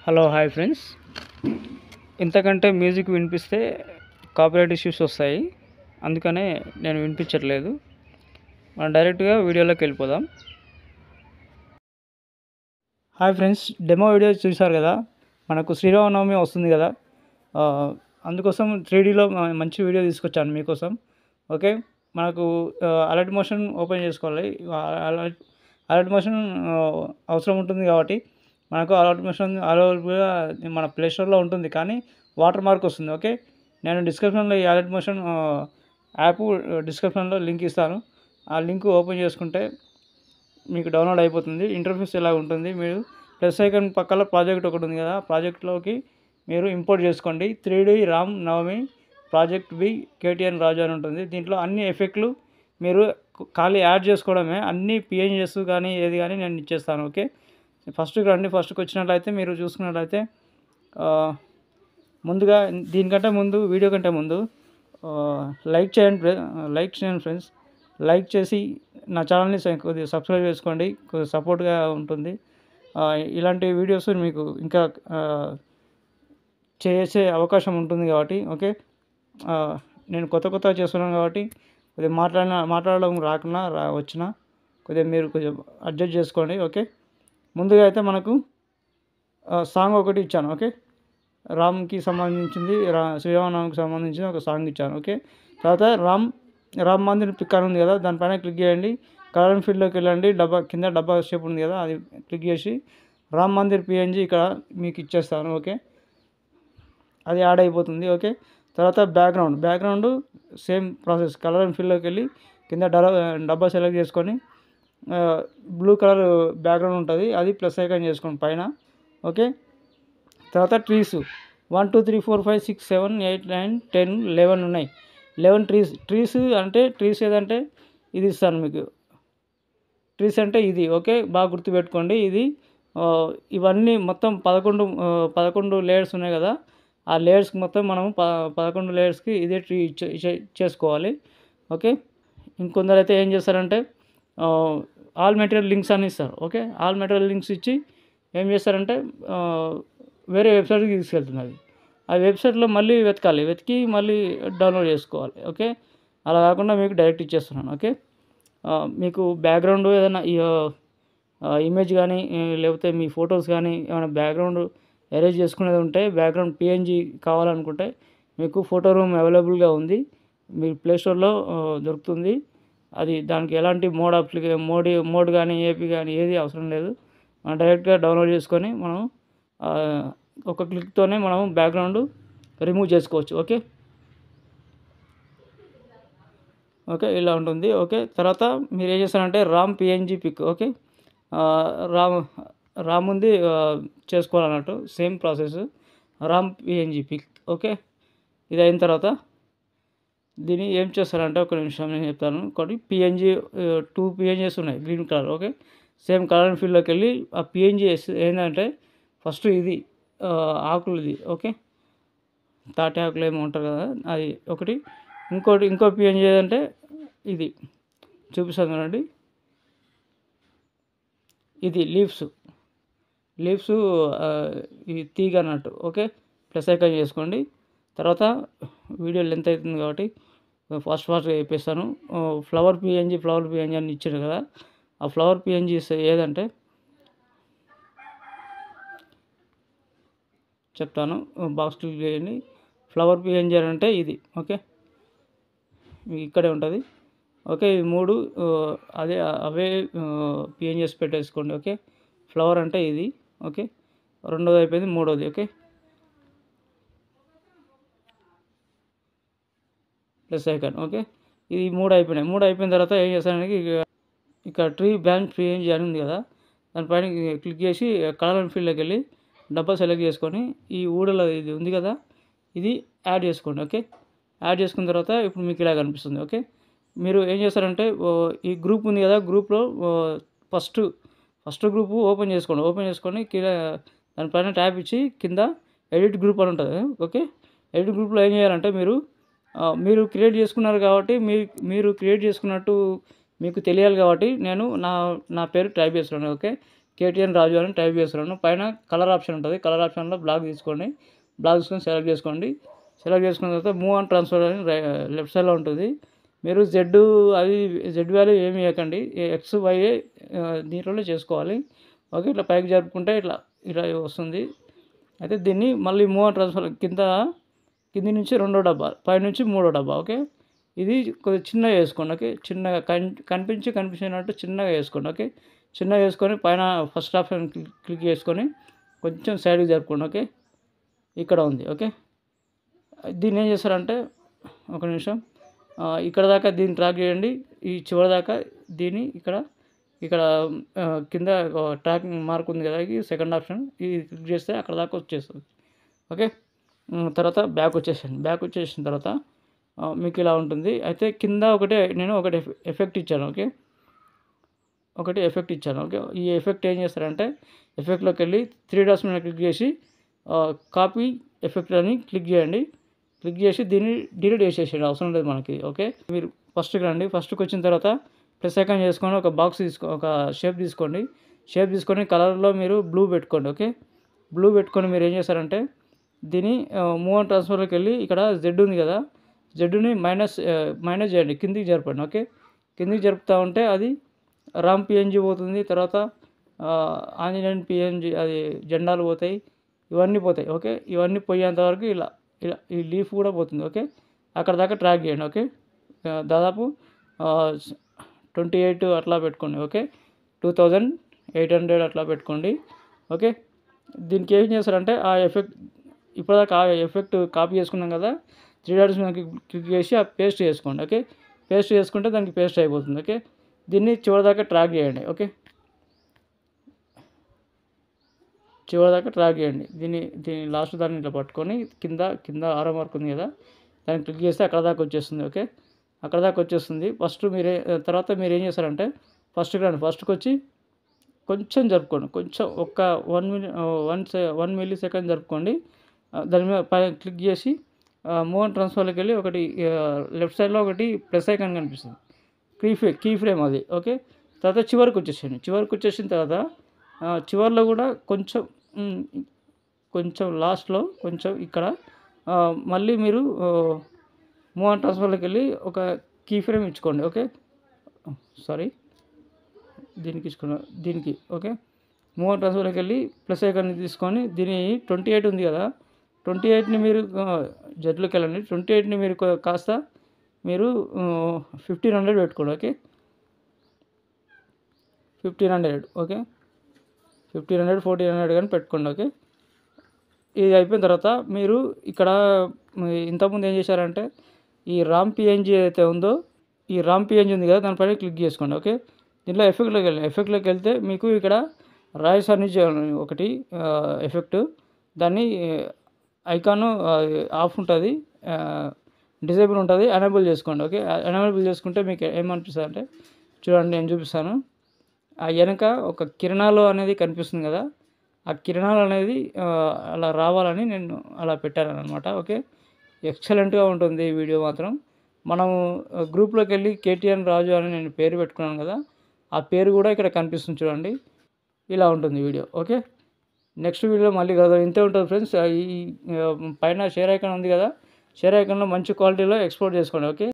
Hello hi friends. ఇంతకంటే music వినిపిస్తే copyright issues వస్తాయి, అందుకనే నేను వినిపించట్లేదు. మనం డైరెక్ట్గా వీడియోలోకి వెళ్ళిపోదాం. హాయ్ ఫ్రెండ్స్, డెమో వీడియో చూశారు కదా. మనకు శ్రీరామనవమి వస్తుంది కదా, అందుకోసం 3Dలో మంచి వీడియో తీసుకొచ్చాను మీకోసం. ఓకే, మనకు అలర్ట్ మోషన్ ఓపెన్ చేసుకోవాలి. అలర్ట్ మోషన్ అవసరం ఉంటుంది కాబట్టి మనకు అలర్ట్ మోషన్ అవైలబుల్గా మన ప్లే స్టోర్లో ఉంటుంది, కానీ వాటర్ మార్క్ వస్తుంది. ఓకే, నేను డిస్క్రిప్షన్లో ఈ అలర్ట్ మోషన్ యాప్ డిస్క్రిప్షన్లో లింక్ ఇస్తాను. ఆ లింక్ ఓపెన్ చేసుకుంటే మీకు డౌన్లోడ్ అయిపోతుంది. ఇంటర్ఫేస్ ఇలా ఉంటుంది. మీరు ప్లస్ ఐకాన్ పక్కన ప్రాజెక్ట్ ఒకటి ఉంది కదా, ప్రాజెక్ట్లోకి మీరు ఇంపోర్ట్ చేసుకోండి. 3D Ram Navami project B KTN Raju అని ఉంటుంది. దీంట్లో అన్ని ఎఫెక్ట్లు మీరు ఖాళీ యాడ్ చేసుకోవడమే. అన్ని పిఎన్జిఎస్ కానీ ఏది కానీ నేను ఇచ్చేస్తాను. ఓకే, ఫస్ట్కి రండి. ఫస్ట్కి వచ్చినట్లయితే మీరు చూసుకున్నట్లయితే ముందుగా దీనికంటే ముందు వీడియో కంటే ముందు లైక్ చేయండి ఫ్రెండ్స్. లైక్ చేసి నా ఛానల్ని కొద్దిగా సబ్స్క్రైబ్ చేసుకోండి, కొద్దిగా సపోర్ట్గా ఉంటుంది. ఇలాంటి వీడియోస్ మీకు ఇంకా చేసే అవకాశం ఉంటుంది కాబట్టి. ఓకే, నేను కొత్త చేస్తున్నాను కాబట్టి కొద్దిగా మాట్లాడడం రాకుండా వచ్చినా కొద్దిగా మీరు కొంచెం అడ్జస్ట్ చేసుకోండి. ఓకే, ముందుగా అయితే మనకు సాంగ్ ఒకటి ఇచ్చాను. ఓకే, రామ్కి సంబంధించింది, శ్రీరామనవమికి సంబంధించిన ఒక సాంగ్ ఇచ్చాను. ఓకే, తర్వాత రామ్ మందిర్ పిక్ అని ఉంది కదా, దానిపైన క్లిక్ చేయండి. కలర్ అండ్ ఫీల్డ్లోకి వెళ్ళండి. కింద డబ్బా షేప్ ఉంది కదా, అది క్లిక్ చేసి రామ్ మందిర్ పిఎన్జీ ఇక్కడ మీకు ఇచ్చేస్తాను. ఓకే, అది యాడ్ అయిపోతుంది. ఓకే, తర్వాత background same process. Colour and ఫీల్డ్లోకి వెళ్ళి కింద డబ్బా సెలెక్ట్ చేసుకొని బ్లూ కలర్ బ్యాక్గ్రౌండ్ ఉంటుంది, అది ప్లస్ ఐకాన్ చేసుకోండి పైన. ఓకే, తర్వాత ట్రీస్ 1 2 3 4 5 6 7 8 9 10 11 ఉన్నాయి. 11 ట్రీస్ అంటే ట్రీస్ ఏదంటే ఇది ఇస్తాను మీకు. ట్రీస్ అంటే ఇది. ఓకే, బాగా గుర్తుపెట్టుకోండి. ఇది ఇవన్నీ మొత్తం 11 లేయర్స్ ఉన్నాయి కదా, ఆ లేయర్స్కి మొత్తం మనం 11 లేయర్స్కి ఇదే ట్రీ చేసుకోవాలి. ఓకే, ఇంకొందరు అయితే ఏం చేస్తారంటే ఆల్ మెటీరియల్ లింక్స్ అని ఇస్తారు. ఓకే, ఆల్ మెటీరియల్ లింక్స్ ఇచ్చి ఏం చేస్తారంటే వేరే వెబ్సైట్కి తీసుకెళ్తున్నది. ఆ వెబ్సైట్లో మళ్ళీ వెతికి మళ్ళీ డౌన్లోడ్ చేసుకోవాలి. ఓకే, అలా కాకుండా మీకు డైరెక్ట్ ఇచ్చేస్తున్నాను. ఓకే, మీకు బ్యాక్గ్రౌండ్ ఏదైనా ఇమేజ్ కానీ లేకపోతే మీ ఫొటోస్ కానీ ఏమైనా బ్యాక్గ్రౌండ్ అరేంజ్ చేసుకునేది ఉంటే, బ్యాక్గ్రౌండ్ పిఎన్జీ కావాలనుకుంటే మీకు ఫోటో రూమ్ అవైలబుల్గా ఉంది. మీ ప్లే స్టోర్లో దొరుకుతుంది. అది దానికి ఎలాంటి మోడ్ కానీ ఏపీ కానీ ఏది అవసరం లేదు. మనం డైరెక్ట్గా డౌన్లోడ్ చేసుకొని మనం ఒక క్లిక్తోనే మనం బ్యాక్గ్రౌండ్ రిమూవ్ చేసుకోవచ్చు. ఓకే, ఇలా ఉంటుంది. ఓకే, తర్వాత మీరు ఏం చేస్తారంటే Ram PNG pic. Okay, Ram ఉంది చేసుకోవాలన్నట్టు same process. Ram PNG pic. Okay, ఇది అయిన తర్వాత దీన్ని ఏం చేస్తారంటే ఒక నిమిషం నేను చెప్తాను. ఒకటి పిఎన్జీ 2 పిఎన్జీస్ ఉన్నాయి green colour. Okay, same colour and ఫీల్డ్లోకి వెళ్ళి ఆ పిఎన్జీ ఏంటంటే ఫస్ట్ ఇది ఆకులు. ఓకే, తాటి ఆకులు ఏమో ఉంటారు కదా, అది ఒకటి. ఇంకో పిఎన్జీ ఏదంటే ఇది చూపిస్తాను చూడండి, ఇది లీవ్స్ ఇది తీగ అన్నట్టు. ఓకే, ప్లస్ ఐకాన్ చేసుకోండి. తర్వాత వీడియో లెంత్ అవుతుంది కాబట్టి ఫాస్ట్గా చెప్పేస్తాను. ఫ్లవర్ పిఎన్జీ అని ఇచ్చాడు కదా, ఆ ఫ్లవర్ పిఎన్జీ ఏదంటే చెప్తాను. బాక్స్ క్లిక్ చేయండి. ఫ్లవర్ పిఎన్జీ అంటే ఇది. ఓకే, ఇక్కడే ఉంటుంది. ఓకే, ఈ 3 అవే పిఎన్జీస్ పెట్టేసుకోండి. ఓకే, ఫ్లవర్ అంటే ఇది. ఓకే, రెండోది అయిపోయింది, మూడోది. Okay, plus icon. ఓకే, ఇది 3 అయిపోయినాయి. 3 అయిపోయిన తర్వాత ఏం చేస్తానంటే ఇక్కడ ట్రీ బ్రాంచ్ పిఎన్జీ అని ఉంది కదా, దానిపైన క్లిక్ చేసి కలర్ అండ్ ఫీల్డ్లోకి వెళ్ళి డబ్బా సెలెక్ట్ చేసుకొని ఈ ఊడలో ఇది ఉంది కదా, ఇది యాడ్ చేసుకోండి. ఓకే, యాడ్ చేసుకున్న తర్వాత ఇప్పుడు మీకు ఇలా కనిపిస్తుంది. ఓకే, మీరు ఏం చేస్తారంటే ఈ గ్రూప్ ఉంది కదా, గ్రూప్లో ఫస్ట్ గ్రూప్ ఓపెన్ చేసుకొని దానిపైన ట్యాప్ ఇచ్చి కింద ఎడిట్ గ్రూప్ అని ఉంటుంది. ఓకే, ఎడిట్ గ్రూప్లో ఏం చేయాలంటే మీరు క్రియేట్ చేసుకున్నారు కాబట్టి మీరు క్రియేట్ చేసుకున్నట్టు మీకు తెలియాలి కాబట్టి నేను నా పేరు టైప్ చేస్తున్నాను. ఓకే, కేటీఎన్ రాజు అని టైప్ చేస్తున్నాను. పైన కలర్ ఆప్షన్ ఉంటుంది. కలర్ ఆప్షన్లో బ్లాక్ తీసుకోండి. బ్లాక్ తీసుకొని సెలెక్ట్ చేసుకోండి. సెలెక్ట్ చేసుకున్న తర్వాత మూవ్ అండ్ ట్రాన్స్ఫర్ అని లెఫ్ట్ సైడ్లో ఉంటుంది. మీరు జెడ్ వాల్యూ ఏమి ఇవ్వకండి. ఎక్స్ వై దీంట్లోనే చేసుకోవాలి. ఓకే, ఇట్లా పైకి జరుపుకుంటే ఇలా వస్తుంది. అయితే దీన్ని మళ్ళీ మూవ్ అండ్ ట్రాన్స్ఫర్ కింది నుంచి 2వ డబ్బా, పై నుంచి 3వ డబ్బా. ఓకే, ఇది కొద్దిగా చిన్నగా వేసుకోండి. ఓకే, చిన్నగా కనిపించినట్టు చిన్నగా వేసుకోండి. ఓకే, చిన్నగా వేసుకొని పైన ఫస్ట్ ఆప్షన్ క్లిక్ చేసుకొని కొంచెం సైడ్కి జరుపుకోండి. ఓకే, ఇక్కడ ఉంది. ఓకే, దీన్ని ఏం చేస్తారంటే ఒక నిమిషం, ఇక్కడ దాకా దీన్ని ట్రాక్ చేయండి. ఈ చివరి దాకా దీన్ని ఇక్కడ కింద ట్రాకింగ్ మార్క్ ఉంది కదా, ఇది సెకండ్ ఆప్షన్. ఇది క్లిక్ చేస్తే అక్కడ దాకా వచ్చేస్తుంది. ఓకే, తర్వాత బ్యాక్ వచ్చేసిన తర్వాత మీకు ఇలా ఉంటుంది. అయితే కింద నేను ఒకటి ఎఫెక్ట్ ఇచ్చాను. ఓకే, ఒకటి ఎఫెక్ట్ ఇచ్చాను. ఓకే, ఈ ఎఫెక్ట్ ఏం చేస్తారంటే ఎఫెక్ట్లోకి వెళ్ళి 3 డాట్స్ మీద క్లిక్ చేసి కాపీ ఎఫెక్ట్ అని క్లిక్ చేయండి. క్లిక్ చేసి దీన్ని డిలీట్ చేసేసేయండి, అవసరం లేదు మనకి. ఓకే, మీరు ఫస్ట్కి రండి. ఫస్ట్కి వచ్చిన తర్వాత ప్లస్ ఐకాన్ చేసుకొని ఒక షేప్ తీసుకోండి. షేప్ తీసుకొని కలర్లో మీరు బ్లూ పెట్టుకోండి. ఓకే, బ్లూ పెట్టుకొని మీరు ఏం చేస్తారంటే దీన్ని మూవ్ అండ్ ట్రాన్స్ఫర్లోకి వెళ్ళి ఇక్కడ జెడ్ ఉంది కదా, జెడ్ని మైనస్ చేయండి, కిందికి జరపండి. ఓకే, కిందికి జరుపుతూ ఉంటే అది రామ్ పిఎన్జీ పోతుంది. తర్వాత ఆంజనేయన్ పిఎన్జీ, అది జెండాలు పోతాయి, ఇవన్నీ పోతాయి. ఓకే, ఇవన్నీ పోయేంత వరకు ఇలా ఈ లీఫ్ కూడా పోతుంది. ఓకే, అక్కడ దాకా ట్రాక్ చేయండి. ఓకే, దాదాపు 28 అట్లా పెట్టుకోండి. ఓకే, 2800 అట్లా పెట్టుకోండి. ఓకే, దీనికి ఏం చేస్తారంటే ఆ ఎఫెక్ట్ ఇప్పటిదాకా ఆ ఎఫెక్ట్ కాపీ చేసుకున్నాం కదా, 3 డాట్స్ మీద క్లిక్ చేసి పేస్ట్ చేసుకోండి. ఓకే, పేస్ట్ చేసుకుంటే దానికి పేస్ట్ అయిపోతుంది. ఓకే, దీన్ని చివరిదాకా ట్రాక్ చేయండి. ఓకే, చివరిదాకా ట్రాక్ చేయండి. దీన్ని లాస్ట్ దాన్ని ఇట్లా పట్టుకొని కింద ఆరో మార్క్ ఉంది కదా, దాన్ని క్లిక్ చేస్తే అక్కడ దాకా వచ్చేస్తుంది. ఓకే, అక్కడ దాకా వచ్చేస్తుంది. తర్వాత మీరు ఏం చేస్తారంటే ఫస్ట్కి వచ్చి కొంచెం జరుపుకోండి. కొంచెం ఒక 1 మిల్లీ సెకండ్ జరుపుకోండి. దాని మీద పైన క్లిక్ చేసి మూవ్ అండ్ ట్రాన్స్ఫర్లోకి వెళ్ళి ఒకటి లెఫ్ట్ సైడ్లో ఒకటి ప్లస్ ఐకాన్ కనిపిస్తుంది, కీ ఫ్రేమ్ అది. ఓకే, తర్వాత చివరికి వచ్చేసిన తర్వాత చివరిలో కూడా కొంచెం లాస్ట్లో కొంచెం ఇక్కడ మళ్ళీ మీరు మూవ్ అండ్ ట్రాన్స్ఫర్లోకి వెళ్ళి ఒక కీ ఫ్రేమ్ ఇచ్చుకోండి. ఓకే, దీనికి ఓకే, మూవ్ అండ్ ట్రాన్స్ఫర్లోకి వెళ్ళి ప్లస్ ఐకాన్ని తీసుకొని దీని 28 ఉంది కదా, 28ని మీరు జెడ్లోకి వెళ్ళండి. 28ని మీరు కాస్త మీరు 1500 పెట్టుకోండి. ఓకే, 1500. ఓకే, 1500 1400 కానీ పెట్టుకోండి. ఓకే, ఇది అయిపోయిన తర్వాత మీరు ఇక్కడ ఇంతకుముందు ఏం చేశారంటే ఈ రామ్ పిఎన్జీ ఏదైతే ఉందో, ఈ రామ్ పిఎన్జీ ఉంది కదా, దానిపైన క్లిక్ చేసుకోండి. ఓకే, దీంట్లో ఎఫెక్ట్లోకి వెళ్తే మీకు ఇక్కడ రాయ్ ఫర్నిచర్ ఒకటి ఎఫెక్ట్, దాన్ని ఐకాన్ ఆఫ్ ఉంటుంది, డిజేబుల్ ఉంటుంది, ఎనేబుల్ చేసుకోండి. ఓకే, ఎనేబుల్ చేసుకుంటే మీకు ఏమనిపిస్తుంది అంటే చూడండి, నేను చూపిస్తాను. ఆ వెనక ఒక కిరణాలు అనేది కనిపిస్తుంది కదా, ఆ కిరణాలు అనేది అలా రావాలని నేను అలా పెట్టాను అనమాట. ఓకే, ఎక్సలెంట్గా ఉంటుంది ఈ వీడియో మాత్రం. మనము గ్రూప్లోకి వెళ్ళి కేటీఎన్ రాజు అని నేను పేరు పెట్టుకున్నాను కదా, ఆ పేరు కూడా ఇక్కడ కనిపిస్తుంది చూడండి. ఇలా ఉంటుంది వీడియో. ఓకే, నెక్స్ట్ వీడియో మళ్ళీ కదా ఇంతే ఉంటుంది ఫ్రెండ్స్. ఈ పైన షేర్ ఐకాన్ ఉంది కదా, షేర్ ఐకాన్లో మంచి క్వాలిటీలో ఎక్స్పోర్ట్ చేసుకోండి. ఓకే.